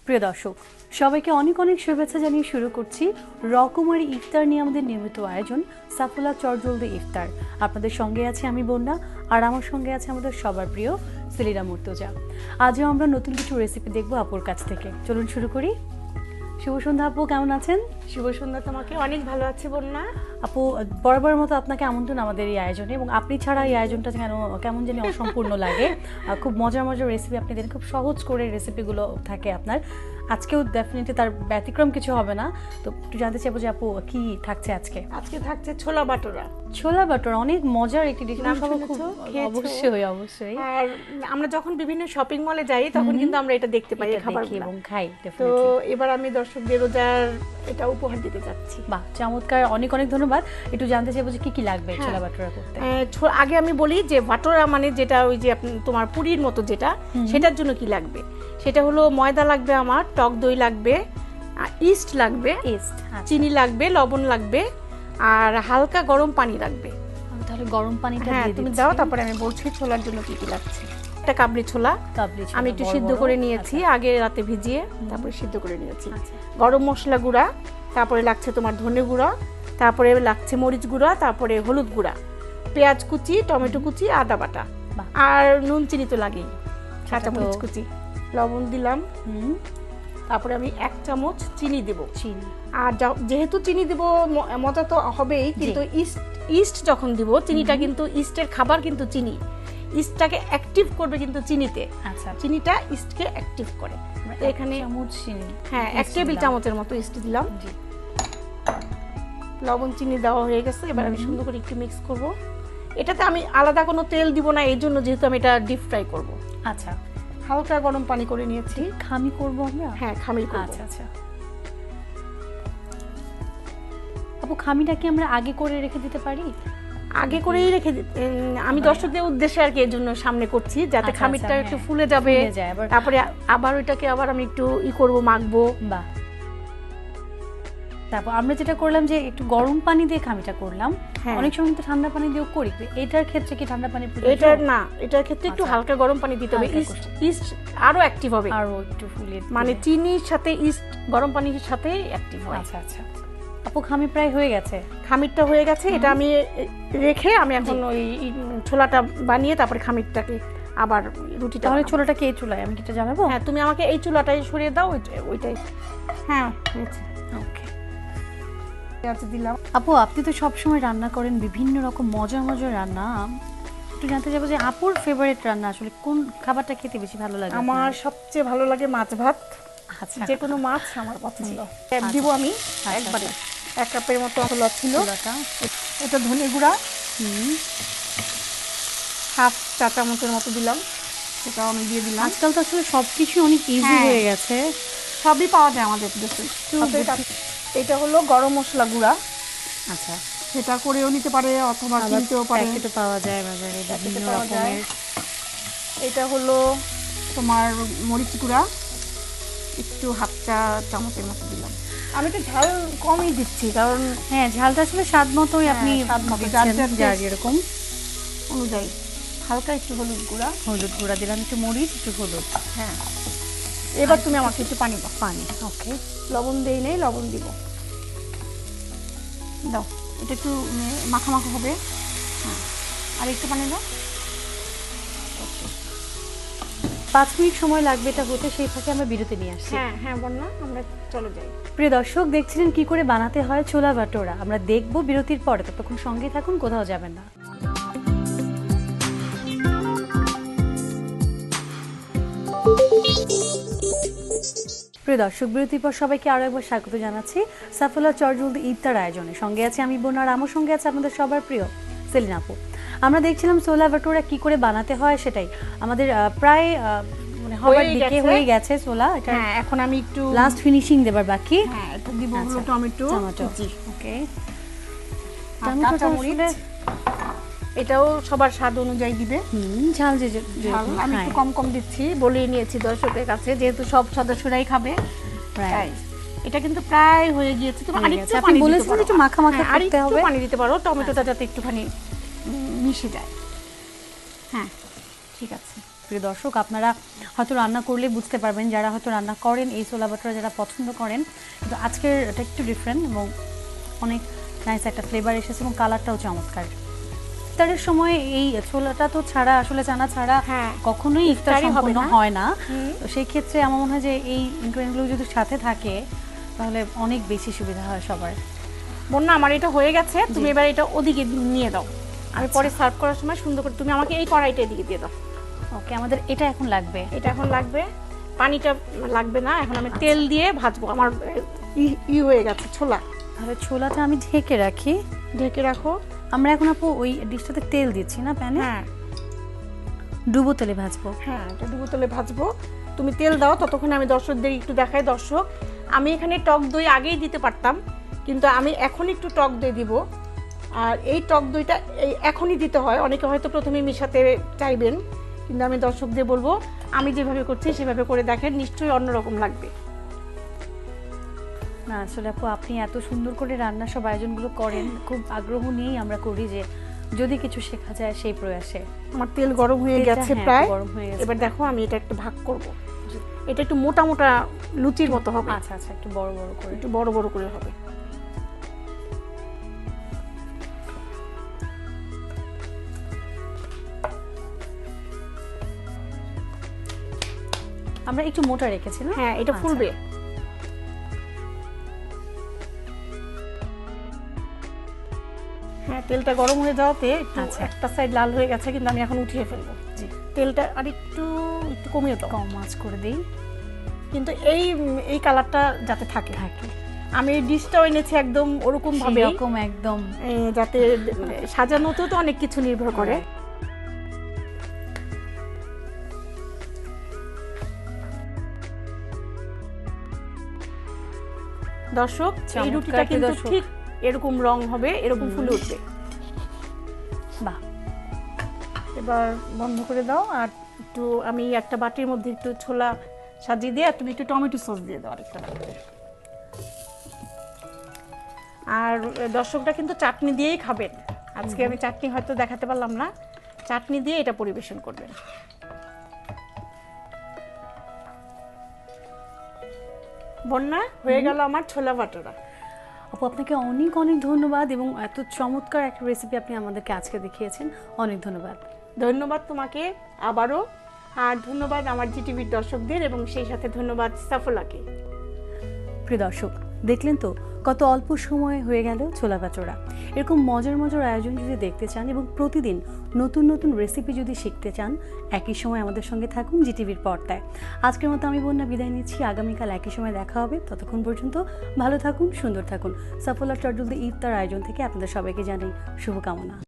প্রিয় দর্শক, সবাইকে অনেক অনেক শুভেচ্ছা জানিয়ে শুরু করছি রকমারি ইফতার নিয়ে আমাদের নিয়মিত আয়োজন সাফুলা চটজলদি ইফতার। আপনাদের সঙ্গে আছে আমি বন্যা, আর আমার সঙ্গে আছে আমাদের সবার প্রিয় সেলিনা মুর্তজা। আজও আমরা নতুন কিছু রেসিপি দেখবো আপুর কাছ থেকে। চলুন শুরু করি। শুভ সন্ধ্যা আপু, কেমন আছেন? শুভ সন্ধ্যা তোমাকে। অনেক ভালো আছি বন্যা। আপু, বরাবরের মতো আপনাকে আমন্ত্রণ আমাদের এই আয়োজনে, এবং আপনি ছাড়া এই আয়োজনটা কেমন জানি অসম্পূর্ণ লাগে। খুব মজার মজার রেসিপি আপনি দেন, খুব সহজ করে রেসিপিগুলো থাকে আপনার। আজকেও ডেফিনেটলি তার ব্যতিক্রম কিছু হবে না। তো একটু জানতে চাইবো যে আপু কি থাকছে আজকে? আজকে থাকছে ছোলা বাটোরা। ছোলা বাটোরা অনেক মজার একটি ডিশ। অবশ্যই অবশ্যই। আর আমরা যখন বিভিন্ন শপিং মলে যাই তখন কিন্তু আমরা এটা দেখতে পাই, খাবার এবং খাই। তো এবার আমি দর্শকদের রোজার এটা উপহার দিতে যাচ্ছি। বাহ, চমৎকার, অনেক অনেক ধন্যবাদ। একটু জানতে চাইবো যে কি কি লাগবে ছোলা বাটোরা করতে। আগে আমি বলি যে বাটোরা মানে যেটা ওই যে তোমার পুরির মতো যেটা, সেটার জন্য কি লাগবে। সেটা হলো ময়দা লাগবে, আমার টক দই লাগবে, ইস্ট লাগবে, চিনি লাগবে, লবণ লাগবে, আর হালকা গরম পানি লাগবে। তাহলে গরম পানিটা তুমি দাও, তারপরে আমি বলছি ছোলার জন্য কি কি লাগছে। একটা কাবলি ছোলা আমি একটু সিদ্ধ করে নিয়েছি, আগে রাতে ভিজিয়ে তারপরে সিদ্ধ করে নিয়েছি। গরম মশলা গুঁড়া, তারপরে লাগছে তোমার ধনে গুঁড়া, তারপরে লাগছে মরিচ গুঁড়া, তারপরে হলুদ গুঁড়া, পেঁয়াজ কুচি, টমেটো কুচি, আদা বাটা, আর নুন চিনি তো লাগেই, কাঁচা মরিচ কুচি, লবণ দিলাম। তারপরে আমি 1 চামচ চিনি দেব। আর যেহেতু চিনি দেব মজা তো হবেই, কিন্তু ইস্ট যখন দিব, চিনিটা কিন্তু ইস্টের খাবার, কিন্তু চিনি ইস্টটাকে অ্যাক্টিভ করবে কিন্তু চিনিতে। আচ্ছা, চিনিটা ইস্টকে অ্যাক্টিভ করে। তো এখানে হ্যাঁ 1 টেবিল চামচের মতো ইস্ট দিলাম। লবণ চিনি দেওয়া হয়ে গেছে। এবার আমি সুন্দর করে একটু মিক্স করব। এটাতে আমি আলাদা কোনো তেল দিব না, এই জন্য, যেহেতু আমি এটা ডিপ ফ্রাই করব। আচ্ছা, হালকা গরম পানি করে নিয়েছি। খামি করব আমরা? হ্যাঁ, খামি করব। আচ্ছা আচ্ছা আপু, খামিটা কি আমরা আগে করে রেখে দিতে পারি? আগে করেই রেখে আমি দর্শকদের উদ্দেশ্যে আর কি এর জন্য সামনে করছি, যাতে খামিরটা একটু ফুলে যাবে। তারপরে আবার ওইটাকে আবার আমি একটু করব, মাখবো। বাহ। তারপর আমরা যেটা করলাম যে একটু গরম পানি দিয়ে খামিটা করলাম। অনেক সময় কিন্তু ঠান্ডা পানি দিয়েও করি। এটার ক্ষেত্রে কি ঠান্ডা পানি প্রয়োজন? এটার না, এটার ক্ষেত্রে একটু হালকা গরম পানি দিতে হবে। ইস্ট আরো অ্যাক্টিভ হবে, আরো একটু ফুলে, মানে চিনির সাথে ইস্ট গরম পানির সাথে অ্যাক্টিভ হয়। আচ্ছা আচ্ছা আপু, খামি প্রায় হয়ে গেছে। খামিরটা হয়ে গেছে। এটা আমি রেখে আমি এখন ওই ছোলাটা বানিয়ে তারপরে খামিরটাকে আবার রুটিটা। তাহলে ছোলাটাকে এই চুলায় আমি কিটা জানাবো? হ্যাঁ, তুমি আমাকে এই চুলাটাই সরিয়ে দাও, ওইটাই। হ্যাঁ, হয়েছে। ওকে, দিলাম। আপু, আপনি তো সবসময় রান্না করেন বিভিন্ন রকম মজার মজার রান্না। একটু জানতে চাইবো যে আপুর ফেভারিট রান্না আসলে কোন খাবারটা খেতে বেশি ভালো লাগে? আমার সবচেয়ে ভালো লাগে মাছ ভাত। আচ্ছা, যে কোনো মাছ আমার পছন্দ। দিব আমি একবারে 1 কাপের মতো ছোলা ছিল। এটা ধনে গুঁড়া হাফ চা চামচের মতো দিলাম, সেটাও আমি দিয়ে দিলাম। আজকাল তো আসলে সবকিছু অনেক ইজি হয়ে গেছে, সবই পাওয়া যায় আমাদের দেশে। এটা হলো গরম মশলা গুঁড়া। আচ্ছা, সেটা করেও নিতে পারে, অথবা কিনতেও পারে, প্যাকেটে পাওয়া যায় বাজারে বিভিন্ন রকমের। এটা হলো তোমার মরিচ গুঁড়া, একটু হাফ চা চামচের মতো দিলাম। আমি একটু ঝাল কমই দিচ্ছি, কারণ হ্যাঁ, ঝালটা আসলে স্বাদ মতোই আপনি যার যেরকম অনুযায়ী। হালকা একটু হলুদ গুঁড়া দিলাম, একটু মরিচ, একটু হলুদ। হ্যাঁ, এবার তুমি আমাকে একটু পানি দাও। পানি, ওকে। লবণ দেই নেই, লবণ দিব। দাও, এটা একটু মাখা মাখা হবে। হ্যাঁ, আর একটু পানি দাও। 5 মিনিট সময় লাগবে এটা হতে, সেই ফাঁকে আমরা বিরতি নিয়ে আসছি। হ্যাঁ হ্যাঁ বন্যা, আমরা চলে যাই। প্রিয় দর্শক, দেখছিলেন কি করে বানাতে হয় ছোলা বাটোরা। আমরা দেখবো বিরতির পরে, ততক্ষণ সঙ্গেই থাকুন, কোথাও যাবেন না। প্রিয় দর্শক, বিরতির পর সবাইকে আরো একবার স্বাগত জানাচ্ছি সাফুলা চটজলদি ইফতার আয়োজনে। সঙ্গে আছে আমি বোন, আর আমার সঙ্গে আছে আমাদের সবার প্রিয় সেলিনা আপু। আমরা দেখছিলাম ছোলা বাটোরা কি করে বানাতে হয়, সেটাই আমাদের প্রায় মানে হওয়ার দিকে হয়ে গেছে ছোলা। এটা এখন আমি একটু লাস্ট ফিনিশিং দেবার বাকি। হ্যাঁ, এটা দিব হলো টমেটো। ওকে, কাঁচা মরিচ, এটাও সবার স্বাদ অনুযায়ী দিবে। ঝাল যে আমি একটু কম কম দিচ্ছি, বলেই নিয়েছি দর্শকের কাছে, যেহেতু সব সদস্যরাই খাবে। এটা কিন্তু প্রায় হয়ে গিয়েছে। তুমি আরেকটু পানি বলেছেন, একটু মাখা মাখা করতে হবে, পানি দিতে পারো, টমেটোটা যাতে একটুখানি মিশে যায়। হ্যাঁ, ঠিক আছে। প্রিয় দর্শক, আপনারা হয়তো রান্না করলে বুঝতে পারবেন, যারা হয়তো রান্না করেন এই ছোলা বাটোরা যারা পছন্দ করেন, কিন্তু আজকের এটা একটু ডিফারেন্ট এবং অনেক নাইস একটা ফ্লেভার এসেছে এবং কালারটাও চমৎকার। ইফতারের সময় এই ছোলাটা তো ছাড়া আসলে চানা ছাড়া কখনোই ইফতার সম্পূর্ণ হয় না। তো সেই ক্ষেত্রে আমার মনে হয় যে এই ইনগ্রেডিয়েন্টগুলো যদি সাথে থাকে তাহলে অনেক বেশি সুবিধা হয় সবার। বন্যা, আমার এটা হয়ে গেছে, তুমি এবার এটা ওদিকে নিয়ে দাও, আমি পরে সার্ভ করার সময় সুন্দর করে তুমি আমাকে এই কড়াইটা এদিকে দিয়ে দাও। ওকে, আমাদের এটা এখন লাগবে, এটা এখন লাগবে, পানিটা লাগবে না, এখন আমি তেল দিয়ে ভাজবো। আমার হয়ে গেছে ছোলা। তাহলে ছোলাটা আমি ঢেকে রাখি। ঢেকে রাখো। আমরা এখন আপু ওই ডিশটাতে তেল দিচ্ছি না প্যানে? হ্যাঁ, ডুবো তেলে ভাজবো। হ্যাঁ, এটা ডুবো তেলে ভাজবো। তুমি তেল দাও, ততক্ষণ আমি দর্শকদের একটু দেখাই। দর্শক, আমি এখানে টক দই আগেই দিতে পারতাম, কিন্তু আমি এখন একটু টক দই দিব। আর এই টক দইটা এখনই দিতে হয়, অনেকে হয়তো প্রথমে মিশাতে চাইবেন, কিন্তু আমি দর্শকদের বলবো আমি যেভাবে করছি সেভাবে করে দেখেন, নিশ্চয়ই অন্যরকম লাগবে। না আসলে আপু, আপনি এত সুন্দর করে রান্নার সব আয়োজনগুলো করেন, খুব আগ্রহ নিয়েই আমরা করি যে যদি কিছু শেখা যায় সেই প্রয়াসে। আমার তেল গরম হয়ে গেছে প্রায়, গরম হয়ে গেছে। এবার দেখো আমি এটা একটু ভাগ করব। এটা একটু মোটা মোটা লুচির মতো হবে। আচ্ছা আচ্ছা, একটু বড় বড় করে, একটু বড় বড় করে হবে। আমরা একটু মোটা রেখেছি না? হ্যাঁ, এটা ফুলবে। হ্যাঁ, তেলটা গরম হয়ে যাওয়াতে একটু একটা সাইড লাল হয়ে গেছে, কিন্তু আমি এখন উঠিয়ে ফেলবো। জি, তেলটা আর একটু একটু কমিয়ে দাও, কম আঁচ করে দেই, কিন্তু এই কালারটা যাতে থাকে। আমি এই ডিশটাও এনেছি একদম ওরকম ভাবে, এরকম একদম যাতে সাজানোতেও তো অনেক কিছু নির্ভর করে। দর্শক, এই রুটিটা কিন্তু ঠিক এরকম রং হবে, এরকম ফুলে উঠবে। বাহ, এবার বন্ধ করে দাও। আর একটু আমি একটা বাটির মধ্যে একটু ছোলা সাজিয়ে দিয়ে, আর তুমি একটু টমেটো সস দিয়ে দাও আরেকটা বাটিতে। আর দর্শকরা কিন্তু চাটনি দিয়েই খাবেন। আজকে আমি চাটনি হয়তো দেখাতে পারলাম না, চাটনি দিয়ে এটা পরিবেশন করবেন। বন্যা, হয়ে গেল আমার ছোলা বাটোরা। আপু, আপনাকে অনেক অনেক ধন্যবাদ এবং এত চমৎকার একটা রেসিপি আপনি আমাদেরকে আজকে দেখিয়েছেন, অনেক ধন্যবাদ। ধন্যবাদ তোমাকে আবারও, আর ধন্যবাদ আমার জিটিভির দর্শকদের, এবং সেই সাথে ধন্যবাদ সাফলাকে। প্রিয় দর্শক, দেখলেন তো কত অল্প সময় হয়ে গেল ছোলা বাটোরা। এরকম মজার মজার আয়োজন যদি দেখতে চান এবং প্রতিদিন নতুন নতুন রেসিপি যদি শিখতে চান, একই সময় আমাদের সঙ্গে থাকুন জিটিভির পর্দায়। আজকের মতো আমি বন্যা বিদায় নিচ্ছি, আগামীকাল একই সময় দেখা হবে। ততক্ষণ পর্যন্ত ভালো থাকুন, সুন্দর থাকুন। সাফলা চটজলদি ইফতার আয়োজন থেকে আপনাদের সবাইকে জানাই শুভকামনা।